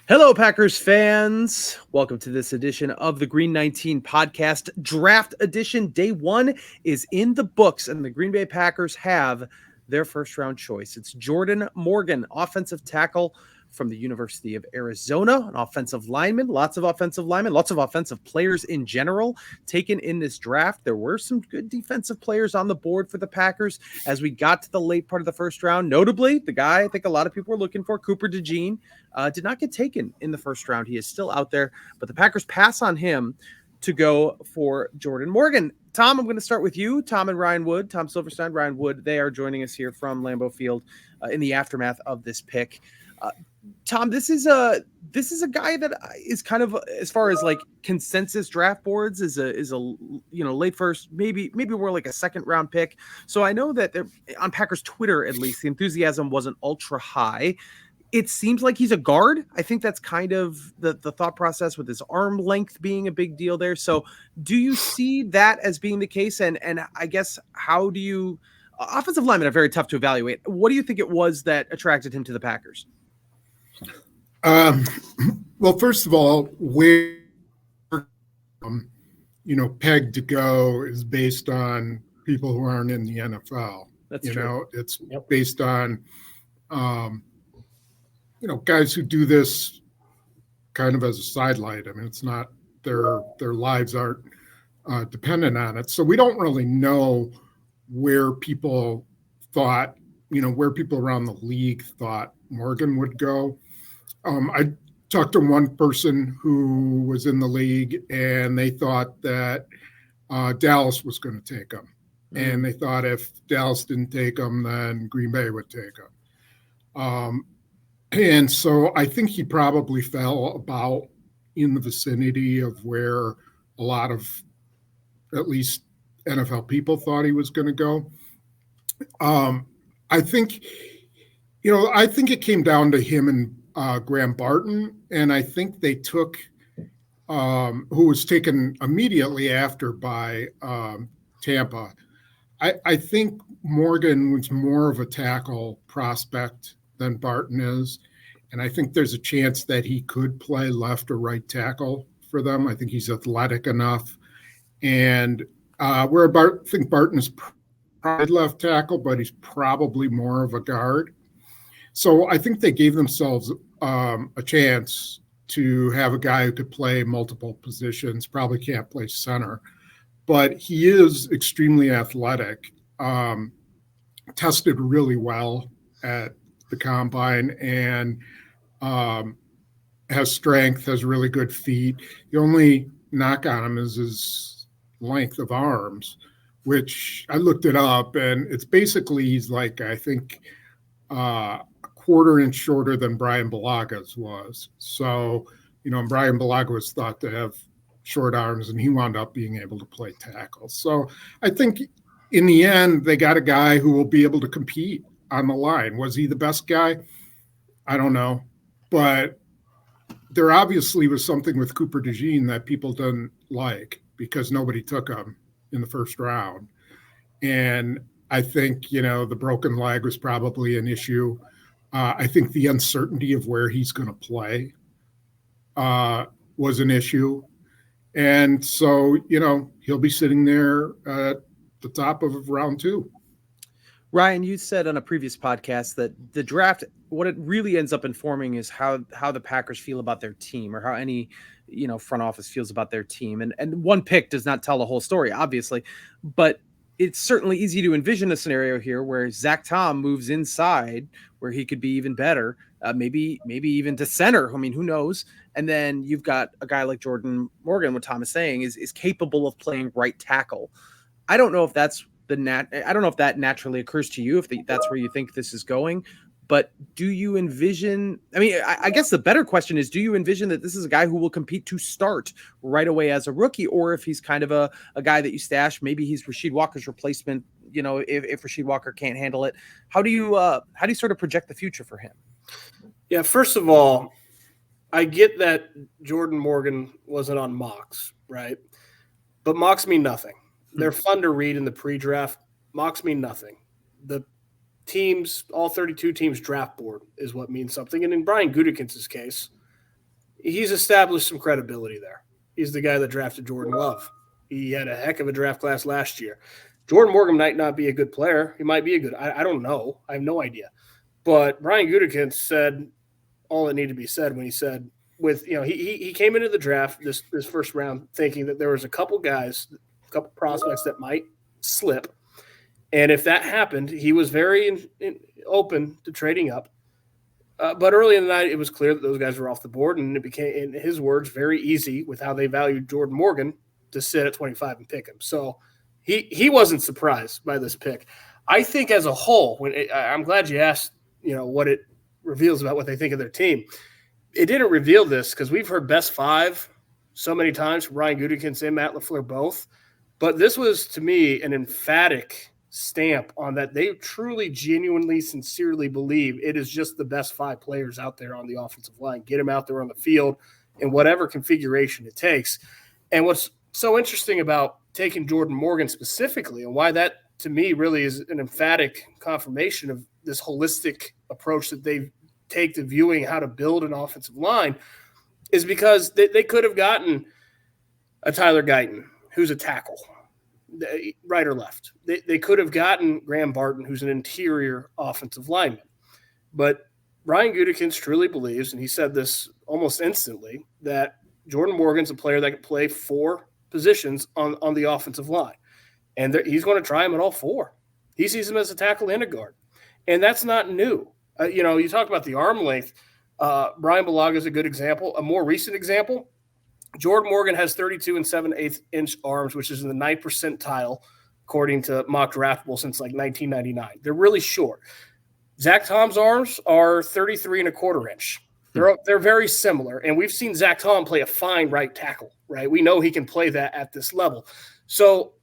Hello, Packers fans. Welcome to this edition of the Green 19 podcast, Draft Edition. Day one is in the books, and the Green Bay Packers have their first round choice. It's Jordan Morgan, offensive tackle from the University of Arizona, an offensive lineman, lots of offensive players in general taken in this draft. There were some good defensive players on the board for the Packers as we got to the late part of the first round. Notably, the guy I think a lot of people were looking for, Cooper DeJean, did not get taken in the first round. He is still out there, but the Packers pass on him to go for Jordan Morgan. Tom, I'm going to start with you. Tom and Ryan Wood, Tom Silverstein, Ryan Wood, they are joining us here from Lambeau Field in the aftermath of this pick. Tom, this is a guy that is kind of, as far as like consensus draft boards, is a late first, maybe more like a second round pick. So I know that on Packers Twitter, at least, the enthusiasm wasn't ultra high. It seems like he's a guard. I think that's kind of the thought process, with his arm length being a big deal there. So do you see that as being the case? And I guess, how do you, offensive linemen are very tough to evaluate. What do you think it was that attracted him to the Packers? Well, first of all, where pegged to go is based on people who aren't in the NFL. That's true. It's based on guys who do this kind of as a sidelight. I mean, it's not their lives aren't dependent on it. So we don't really know where people thought, where people around the league thought Morgan would go. I talked to one person who was in the league, and they thought that Dallas was going to take him. Mm-hmm. And they thought if Dallas didn't take him, then Green Bay would take him. And so I think he probably fell about in the vicinity of where a lot of, at least, NFL people thought he was going to go. I think it came down to him and Graham Barton, and I think they took, who was taken immediately after by Tampa. I think Morgan was more of a tackle prospect than Barton is, and I think there's a chance that he could play left or right tackle for them. I think he's athletic enough, and where I think Barton is probably left tackle, but he's probably more of a guard. So I think they gave themselves a chance to have a guy who could play multiple positions, probably can't play center, but he is extremely athletic, tested really well at the combine, and has strength, has really good feet. The only knock on him is his length of arms, which I looked it up, and it's basically, he's like, I think, quarter inch shorter than Brian Balaga's was. So, Brian Balaga was thought to have short arms, and he wound up being able to play tackle. So I think in the end, they got a guy who will be able to compete on the line. Was he the best guy? I don't know. But there obviously was something with Cooper DeJean that people didn't like, because nobody took him in the first round. And I think, the broken leg was probably an issue. I think the uncertainty of where he's going to play was an issue. And so, he'll be sitting there at the top of round two. Ryan, you said on a previous podcast that the draft, what it really ends up informing is how the Packers feel about their team, or how any, front office feels about their team. And one pick does not tell the whole story, obviously, but it's certainly easy to envision a scenario here where Zach Tom moves inside, where he could be even better, maybe even to center. I mean, who knows? And then you've got a guy like Jordan Morgan, what Tom is saying, is capable of playing right tackle. I don't know if that's I don't know if that naturally occurs to you, if that's where you think this is going. But do you envision, I guess the better question is, do you envision that this is a guy who will compete to start right away as a rookie, or if he's kind of a guy that you stash, maybe he's Rasheed Walker's replacement, if Rasheed Walker can't handle it? How do you sort of project the future for him? Yeah, first of all, I get that Jordan Morgan wasn't on mocks, right? But mocks mean nothing. They're fun to read in the pre-draft. Mocks mean nothing. The teams, all 32 teams draft board is what means something. And in Brian Gutekunst's case, he's established some credibility there. He's the guy that drafted Jordan Love. He had a heck of a draft class last year. Jordan Morgan might not be a good player. He might be a good – I don't know. I have no idea. But Brian Gutekunst said all that needed to be said when he said he came into the draft this first round thinking that there was a couple guys, a couple prospects that might slip. And if that happened, he was very open to trading up. But early in the night, it was clear that those guys were off the board, and it became, in his words, very easy with how they valued Jordan Morgan to sit at 25 and pick him. So he wasn't surprised by this pick. I think as a whole, I'm glad you asked, what it reveals about what they think of their team. It didn't reveal this because we've heard best five so many times from Brian Gutekunst and Matt LaFleur both. But this was, to me, an emphatic stamp on that they truly, genuinely, sincerely believe it is just the best five players out there on the offensive line. Get them out there on the field in whatever configuration it takes. And what's so interesting about taking Jordan Morgan specifically, and why that to me really is an emphatic confirmation of this holistic approach that they take to viewing how to build an offensive line, is because they could have gotten a Tyler Guyton, who's a tackle, right or left. They could have gotten Graham Barton, who's an interior offensive lineman. But Brian Gutekunst truly believes, and he said this almost instantly, that Jordan Morgan's a player that can play four positions on the offensive line. And he's going to try him at all four. He sees him as a tackle and a guard. And that's not new. You talk about the arm length. Brian Bulaga is a good example. A more recent example, Jordan Morgan has 32 and 7/8 inch arms, which is in the 9th percentile, according to Mock Draftable, since like 1999. They're really short. Zach Tom's arms are 33 and a quarter inch. They're very similar. And we've seen Zach Tom play a fine right tackle, right? We know he can play that at this level. So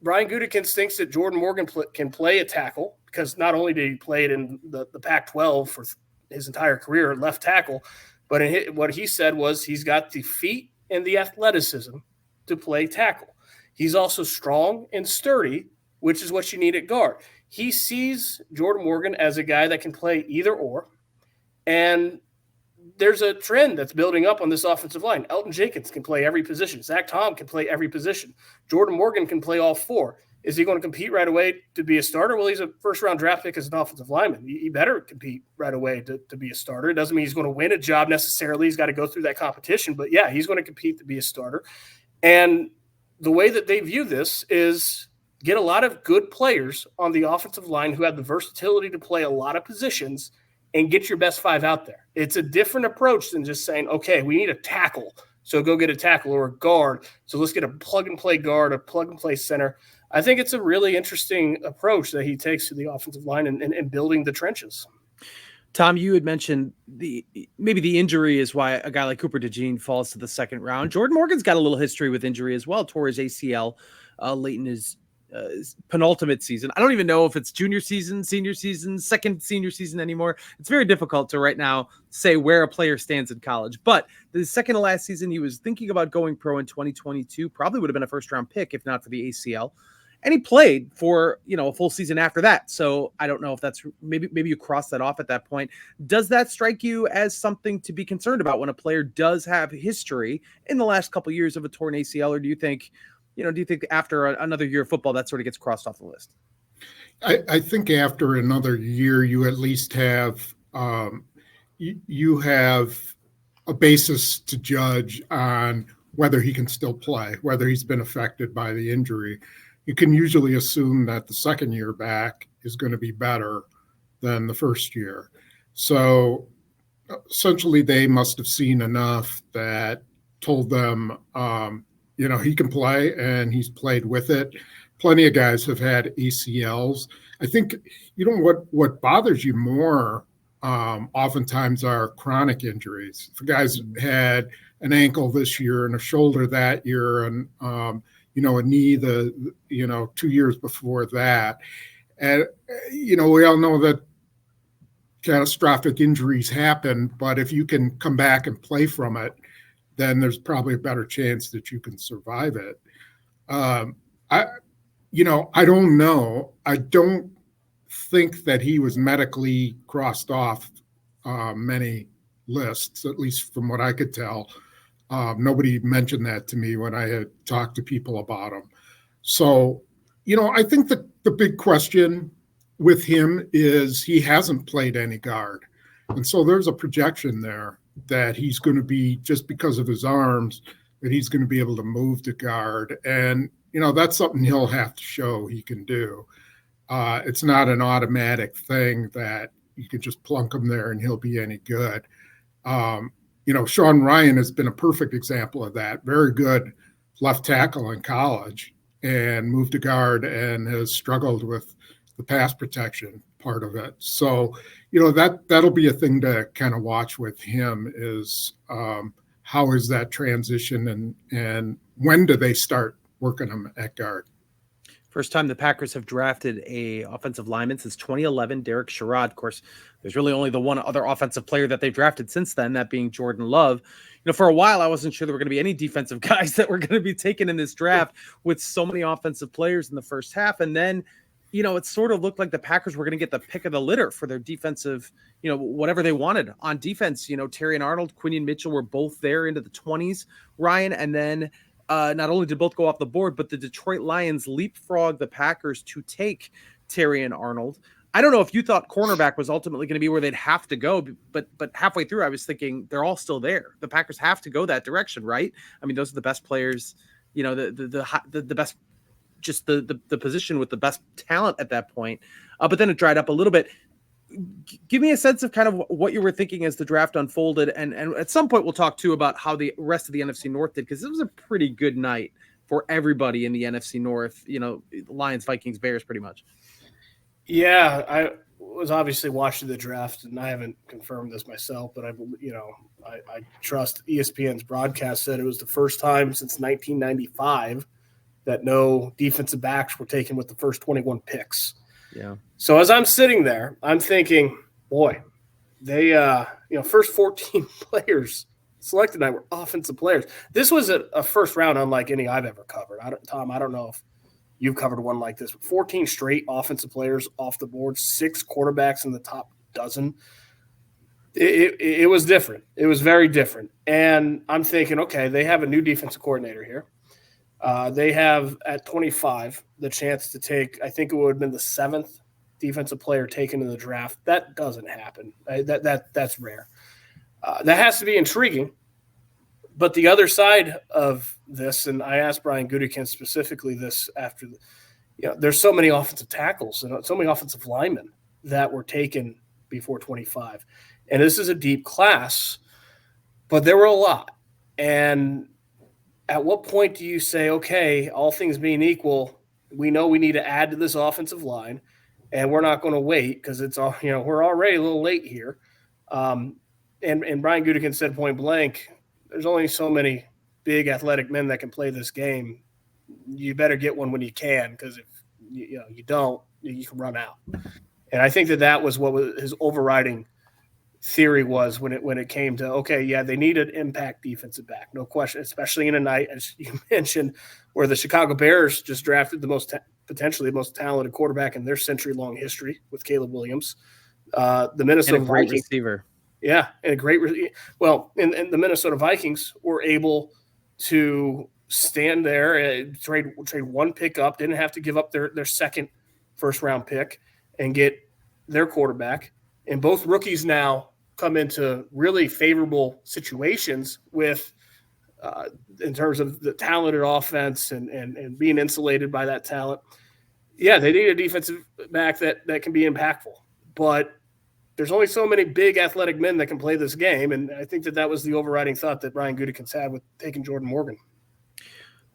Brian Gutekunst thinks that Jordan Morgan can play a tackle, because not only did he play it in the Pac-12 for his entire career at left tackle, but what he said was he's got the feet and the athleticism to play tackle. He's also strong and sturdy, which is what you need at guard. He sees Jordan Morgan as a guy that can play either or, and there's a trend that's building up on this offensive line. Elton Jenkins can play every position. Zach Tom can play every position. Jordan Morgan can play all four. Is he going to compete right away to be a starter? Well, he's a first-round draft pick as an offensive lineman. He better compete right away to be a starter. It doesn't mean he's going to win a job necessarily. He's got to go through that competition. But, yeah, he's going to compete to be a starter. And the way that they view this is get a lot of good players on the offensive line who have the versatility to play a lot of positions and get your best five out there. It's a different approach than just saying, okay, we need a tackle, so go get a tackle, or a guard, so let's get a plug-and-play guard, a plug-and-play center. I think it's a really interesting approach that he takes to the offensive line and building the trenches. Tom, you had mentioned maybe the injury is why a guy like Cooper DeJean falls to the second round. Jordan Morgan's got a little history with injury as well, tore his ACL late in his penultimate season. I don't even know if it's junior season, senior season, second senior season anymore. It's very difficult to right now say where a player stands in college. But the second to last season, he was thinking about going pro in 2022. Probably would have been a first-round pick if not for the ACL. And he played for, a full season after that. So I don't know if that's maybe you cross that off at that point. Does that strike you as something to be concerned about when a player does have history in the last couple of years of a torn ACL? Or do you think after another year of football, that sort of gets crossed off the list? I think after another year, you at least have you have a basis to judge on whether he can still play, whether he's been affected by the injury. You can usually assume that the second year back is going to be better than the first year. So essentially, they must have seen enough that told them, he can play, and he's played with it. Plenty of guys have had ACLs. I think, what bothers you more oftentimes are chronic injuries. If a guy's had an ankle this year and a shoulder that year and, a knee 2 years before that. And, we all know that catastrophic injuries happen, but if you can come back and play from it, then there's probably a better chance that you can survive it. I don't know. I don't think that he was medically crossed off many lists, at least from what I could tell. Nobody mentioned that to me when I had talked to people about him. So, I think the big question with him is he hasn't played any guard. And so there's a projection there that he's going to be, just because of his arms, that he's going to be able to move to guard. And, that's something he'll have to show he can do. It's not an automatic thing that you can just plunk him there and he'll be any good. Sean Ryan has been a perfect example of that. Very good left tackle in college and moved to guard and has struggled with the pass protection part of it. So, that'll be a thing to kind of watch with him is how is that transition and when do they start working him at guard? First time the Packers have drafted a offensive lineman since 2011, Derek Sherrod. Of course, there's really only the one other offensive player that they've drafted since then, that being Jordan Love. For a while, I wasn't sure there were going to be any defensive guys that were going to be taken in this draft with so many offensive players in the first half. And then, it sort of looked like the Packers were going to get the pick of the litter for their defensive, whatever they wanted on defense. Terry and Arnold, Quinion Mitchell were both there into the 20s, Ryan. And then not only did both go off the board, but the Detroit Lions leapfrogged the Packers to take Terry and Arnold. I don't know if you thought cornerback was ultimately going to be where they'd have to go, but halfway through, I was thinking they're all still there. The Packers have to go that direction, right? I mean, those are the best players, the best, just the position with the best talent at that point. But then it dried up a little bit. Give me a sense of kind of what you were thinking as the draft unfolded. And at some point we'll talk too about how the rest of the NFC North did, because it was a pretty good night for everybody in the NFC North, Lions, Vikings, Bears, pretty much. Yeah, I was obviously watching the draft, and I haven't confirmed this myself, but I trust ESPN's broadcast said it was the first time since 1995 that no defensive backs were taken with the first 21 picks. Yeah. So as I'm sitting there, I'm thinking, boy, they, first 14 players selected tonight were offensive players. This was a first round unlike any I've ever covered. Tom, I don't know if you've covered one like this. 14 straight offensive players off the board, 6 quarterbacks in the top dozen. It was different. It was very different. And I'm thinking, okay, they have a new defensive coordinator here. They have at 25 the chance to take, I think it would have been the 7th defensive player taken in the draft. That doesn't happen. That's rare. That has to be intriguing. But the other side of this, and I asked Brian Gutekunst specifically this after, there's so many offensive tackles and so many offensive linemen that were taken before 25. And this is a deep class, but there were a lot. And at what point do you say, okay, all things being equal, we know we need to add to this offensive line, and we're not going to wait because it's all, we're already a little late here. And Brian Gutekunst said point blank, there's only so many big athletic men that can play this game. You better get one when you can, because if you don't, you can run out. And I think that was what was his overriding theory was when it came to, okay, yeah, they need an impact defensive back, no question, especially in a night, as you mentioned, where the Chicago Bears just drafted potentially the most talented quarterback in their century-long history with Caleb Williams. The Minnesota Vikings receiver. Yeah, and a great and the Minnesota Vikings were able to stand there, trade one pick up, didn't have to give up their second first-round pick and get their quarterback. And both rookies now come into really favorable situations with in terms of the talented offense and being insulated by that talent. Yeah, they need a defensive back that can be impactful. But there's only so many big athletic men that can play this game, and I think that was the overriding thought that Brian Gutekunst had with taking Jordan Morgan.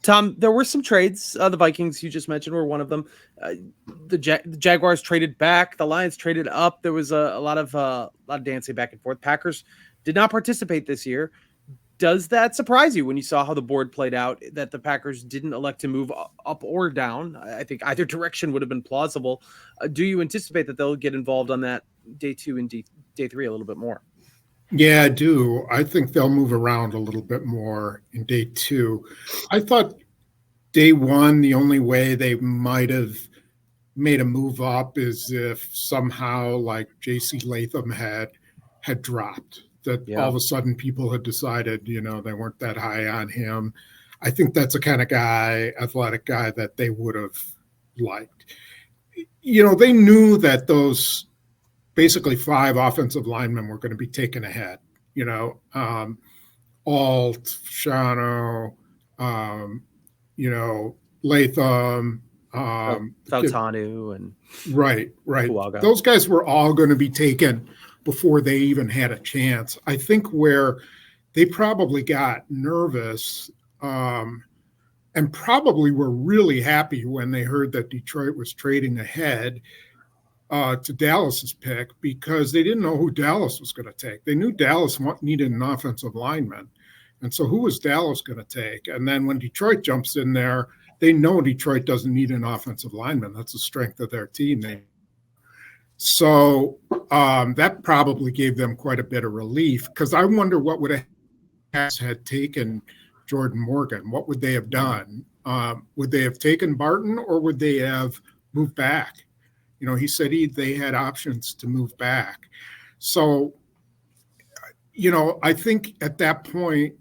Tom, there were some trades. The Vikings, you just mentioned, were one of them. The Jaguars traded back. The Lions traded up. There was a lot of dancing back and forth. Packers did not participate this year. Does that surprise you when you saw how the board played out, that the Packers didn't elect to move up or down? I think either direction would have been plausible. Do you anticipate that they'll get involved on that day 2 and day 3 a little bit more? Yeah, I do. I think they'll move around a little bit more in day 2. I thought day 1, the only way they might have made a move up is if somehow like J.C. Latham had dropped. that all of a sudden people had decided, they weren't that high on him. I think that's the kind of guy, athletic guy, that they would have liked. They knew that those basically 5 offensive linemen were going to be taken ahead. Alt, Shano, Latham, Fautanu, and right. Fuaga. Those guys were all going to be taken before they even had a chance. I think where they probably got nervous and probably were really happy when they heard that Detroit was trading ahead to Dallas's pick, because they didn't know who Dallas was going to take. They knew Dallas needed an offensive lineman. And so who was Dallas going to take? And then when Detroit jumps in there, they know Detroit doesn't need an offensive lineman. That's the strength of their team. So that probably gave them quite a bit of relief, because I wonder what would have had taken Jordan Morgan. What would they have done? Would they have taken Barton, or would they have moved back? He said they had options to move back. So, I think at that point,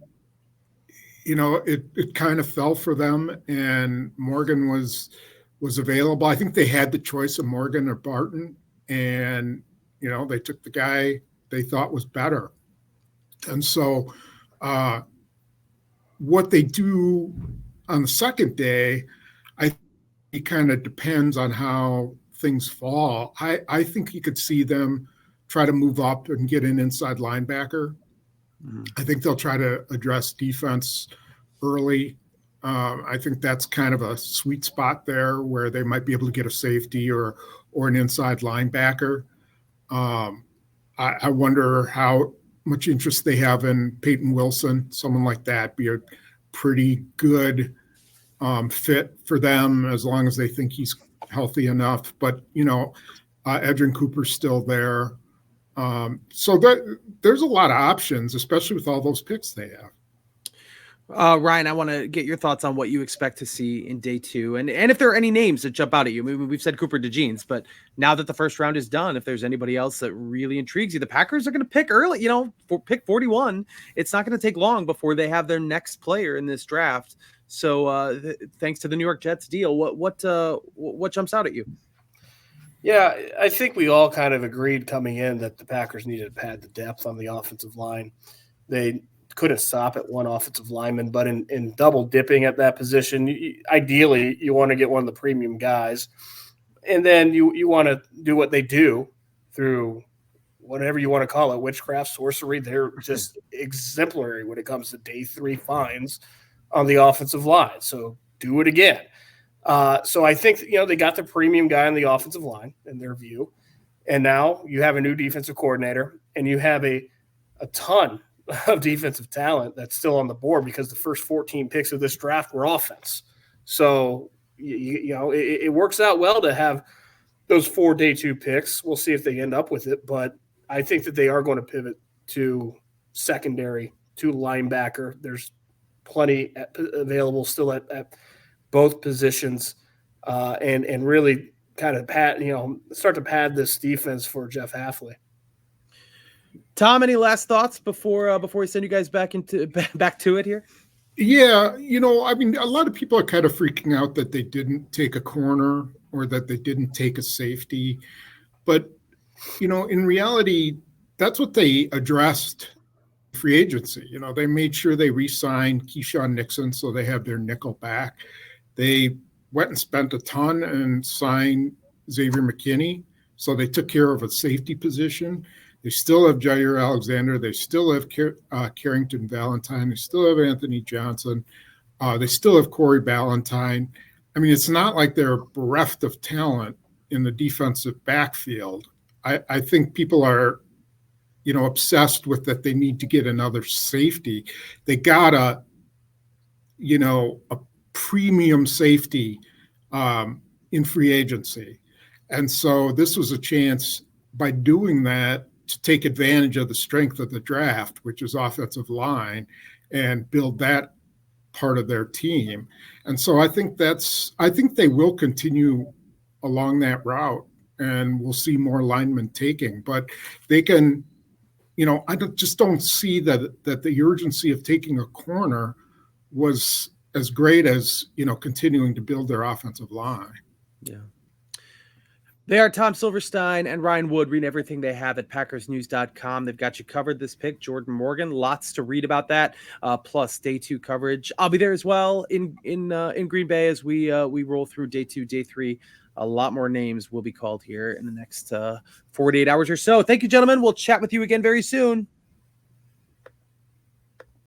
it kind of fell for them, and Morgan was available. I think they had the choice of Morgan or Barton, and, they took the guy they thought was better. And so what they do on the second day, I think it kind of depends on how things fall. I think you could see them try to move up and get an inside linebacker. Mm-hmm. I think they'll try to address defense early. I think that's kind of a sweet spot there where they might be able to get a safety or an inside linebacker. I wonder how much interest they have in Peyton Wilson. Someone like that be a pretty good fit for them, as long as they think he's healthy enough. But, Edrin Cooper's still there. So there's a lot of options, especially with all those picks they have. Ryan, I want to get your thoughts on what you expect to see in day 2. And if there are any names that jump out at you. I mean, we've said Cooper DeJeans, but now that the first round is done, if there's anybody else that really intrigues you, the Packers are going to pick early, pick 41. It's not going to take long before they have their next player in this draft. So thanks to the New York Jets deal, what jumps out at you? Yeah, I think we all kind of agreed coming in that the Packers needed to pad the depth on the offensive line. They couldn't stop at one offensive lineman, but in double dipping at that position, ideally you want to get one of the premium guys, and then you want to do what they do through whatever you want to call it, witchcraft, sorcery. They're just exemplary when it comes to day 3 finds on the offensive line. So do it again. So I think, they got the premium guy on the offensive line in their view. And now you have a new defensive coordinator, and you have a ton of defensive talent that's still on the board, because the first 14 picks of this draft were offense. So, it works out well to have those 4 day 2 picks. We'll see if they end up with it, but I think that they are going to pivot to secondary, to linebacker. There's plenty available still at both positions, and really kind of start to pad this defense for Jeff Hafley. Tom, any last thoughts before we send you guys back to it here? Yeah, I mean, a lot of people are kind of freaking out that they didn't take a corner or that they didn't take a safety. But, in reality, that's what they addressed free agency. They made sure they re-signed Keyshawn Nixon so they have their nickel back. They went and spent a ton and signed Xavier McKinney, so they took care of a safety position. They still have Jair Alexander. They still have Carrington Valentine. They still have Anthony Johnson. They still have Corey Ballantyne. I mean, it's not like they're bereft of talent in the defensive backfield. I think people are, obsessed with that they need to get another safety. They got a premium safety in free agency. And so this was a chance by doing that to take advantage of the strength of the draft, which is offensive line, and build that part of their team. And so I think they will continue along that route, and we'll see more linemen taking, but they can, I just don't see that the urgency of taking a corner was as great as, continuing to build their offensive line. Yeah. They are Tom Silverstein and Ryan Wood. Read everything they have at PackersNews.com. They've got you covered this pick. Jordan Morgan, lots to read about that. Plus day 2 coverage. I'll be there as well in Green Bay as we roll through day 2, day 3. A lot more names will be called here in the next 48 hours or so. Thank you, gentlemen. We'll chat with you again very soon.